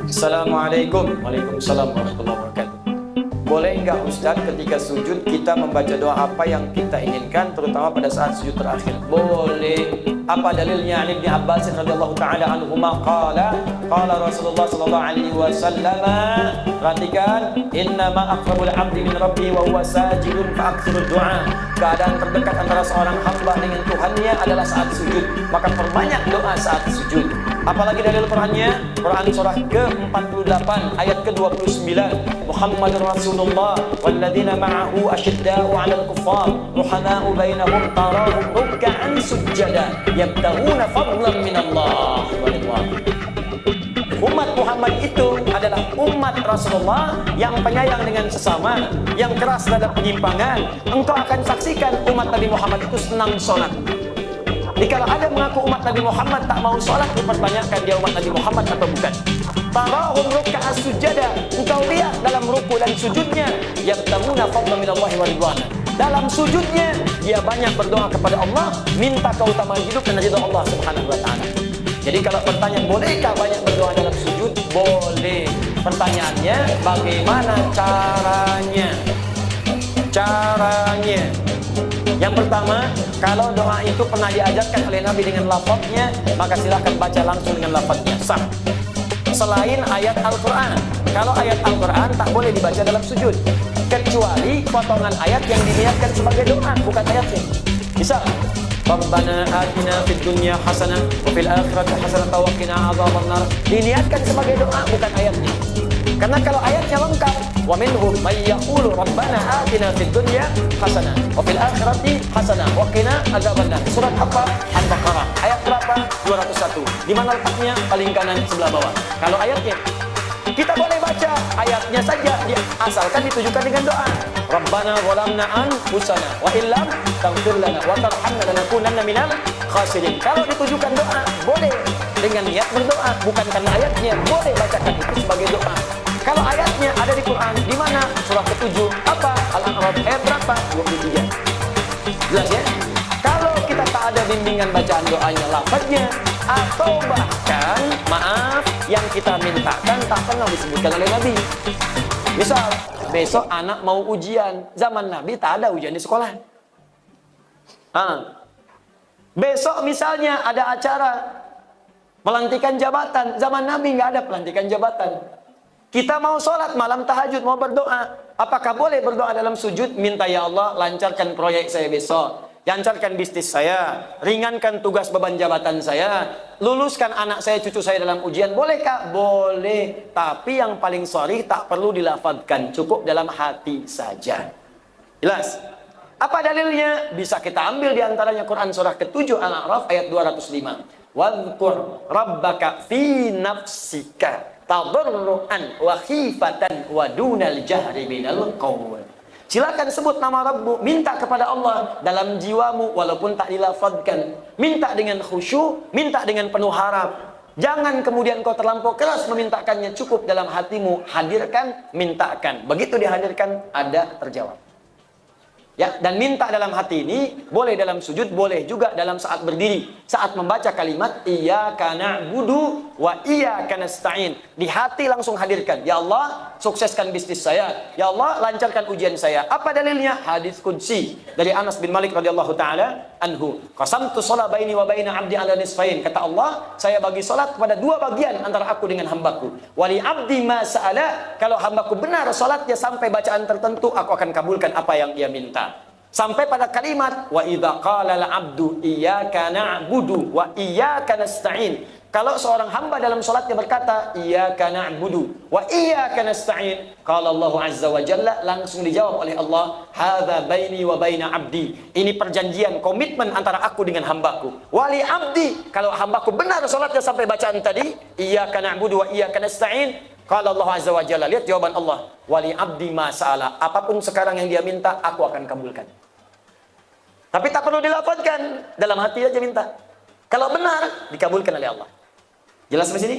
Assalamualaikum. Waalaikumsalam warahmatullahi wabarakatuh. Boleh enggak Ustaz ketika sujud kita membaca doa apa yang kita inginkan, terutama pada saat sujud terakhir? Boleh. Apa dalilnya? Ibnu Abbas radhiyallahu taala anhuma qala Rasulullah sallallahu alaihi wasallam, perhatikan, innama aqrabul 'abdi min rabbi wa huwa sajidun fa aktsirud du'a. Keadaan terdekat antara seorang hamba dengan Tuhannya adalah saat sujud, maka perbanyak doa saat sujud. Apalagi dalil Qurannya? Quran surah ke-48 ayat ke-29. Muhammadur Rasulullah walladzina ma'ahu asyidda'u 'alal kuffar ruhama'u bainahum tarahum ruk'an sujada yabtaghuna fadlan minallah wa ridwan. Umat Muhammad itu adalah umat Rasulullah yang penyayang dengan sesama, yang keras terhadap penyimpangan. Engkau akan saksikan umat Nabi Muhammad itu senang sholat. Jadi kalau ada mengaku umat Nabi Muhammad tak mau sholat, dipertanyakan dia umat Nabi Muhammad atau bukan. Tarahum ruk'a sujada, engkau lihat dalam ruku dan sujudnya, yabtaguna fadlan minallahi wa ridwana. Dalam sujudnya dia banyak berdoa kepada Allah, minta keutamaan hidup dan ridha Allah Subhanahu wa taala. Jadi kalau pertanyaan bolehkah banyak berdoa dalam sujud? Boleh. Pertanyaannya bagaimana caranya? Yang pertama, kalau doa itu pernah diajarkan oleh Nabi dengan lafaznya, maka silahkan baca langsung dengan lafaznya, sah. Selain ayat Al-Quran. Kalau ayat Al-Quran tak boleh dibaca dalam sujud, kecuali potongan ayat yang diniatkan sebagai doa, bukan ayatnya. Misal, Rabbana atina fid dunya hasanah wa fil akhirati hasanah wa qina adzabannar, diniatkan sebagai doa, bukan ayatnya. Karena kalau ayatnya lengkap, wa minhum may yaqulu rabbana atina fid dunya hasanah wa fil akhirati hasanah wa qina adzabannar. Surat apa? Al-Baqarah. Ayat berapa? 201. Di mana letaknya? Paling kanan sebelah bawah. Kalau ayatnya, kita boleh baca ayatnya saja, asalkan ditujukan dengan doa. Rabbana zalamna anfusana wa illam taghfir lana wa tarhamna lanakunanna minal khasirin. Kalau ditujukan doa, boleh dengan niat berdoa, bukan karena ayatnya. Boleh bacakan itu sebagai doa. Kalau ayatnya ada di Quran, di mana? Surah ke-7, apa? Al-A'raf ayat berapa? 23. Jelas ya? Kalau kita tak ada bimbingan bacaan doanya, lafaznya, atau bahkan, maaf, yang kita mintakan tak pernah disebutkan oleh Nabi. Misal, besok anak mau ujian, zaman Nabi tak ada ujian di sekolah. Besok misalnya ada acara pelantikan jabatan, zaman Nabi nggak ada pelantikan jabatan. Kita mau sholat malam tahajud, mau berdoa, apakah boleh berdoa dalam sujud? Minta, ya Allah, lancarkan proyek saya besok, lancarkan bisnis saya, ringankan tugas beban jabatan saya, luluskan anak saya, cucu saya dalam ujian. Bolehkah? Boleh. Tapi yang paling sharih tak perlu dilafadzkan, cukup dalam hati saja. Jelas? Apa dalilnya? Bisa kita ambil diantaranya Quran surah ke-7 Al-A'raf ayat 205. Wadhkur rabbaka fi nafsika tadarruan wa khifatan wa dunal jahri minal qaul. Silakan sebut nama Rabbu, minta kepada Allah dalam jiwamu walaupun tak dilafadzkan. Minta dengan khusyuk, minta dengan penuh harap. Jangan kemudian kau terlampau keras memintakannya, cukup dalam hatimu, hadirkan, mintakan. Begitu dihadirkan, ada terjawab. Ya, dan minta dalam hati ini boleh dalam sujud, boleh juga dalam saat berdiri. Saat membaca kalimat iyyaka na'budu wa iyyaka nasta'in, di hati langsung hadirkan, ya Allah, sukseskan bisnis saya, ya Allah, lancarkan ujian saya. Apa dalilnya? Hadis qudsi dari Anas bin Malik radhiyallahu taala anhu. Qasamtu shalah baini wa baina 'abdi 'ala nisfain. Kata Allah, saya bagi salat kepada dua bagian antara aku dengan hambaku. Wali 'abdi ma sa'ala, kalau hambaku benar salatnya sampai bacaan tertentu, aku akan kabulkan apa yang dia minta. Sampai pada kalimat wa idza qala al-'abdu iyyaka na'budu wa iyyaka nasta'in. Kalau seorang hamba dalam salatnya berkata iyyaka na'budu wa iyyaka nasta'in, qala Allah azza wa jalla, langsung dijawab oleh Allah, hadza baini wa baina 'abdi. Ini perjanjian, komitmen antara aku dengan hambaku. Wali 'abdi, kalau hambaku benar salatnya sampai bacaan tadi iyyaka na'budu wa iyyaka nasta'in, qala Allah azza wa jalla, lihat jawaban Allah, wali 'abdi ma sa'ala, apapun sekarang yang dia minta aku akan kabulkan. Tapi tak perlu dilafadzkan, dalam hati aja minta. Kalau benar, dikabulkan oleh Allah. Jelas di sini?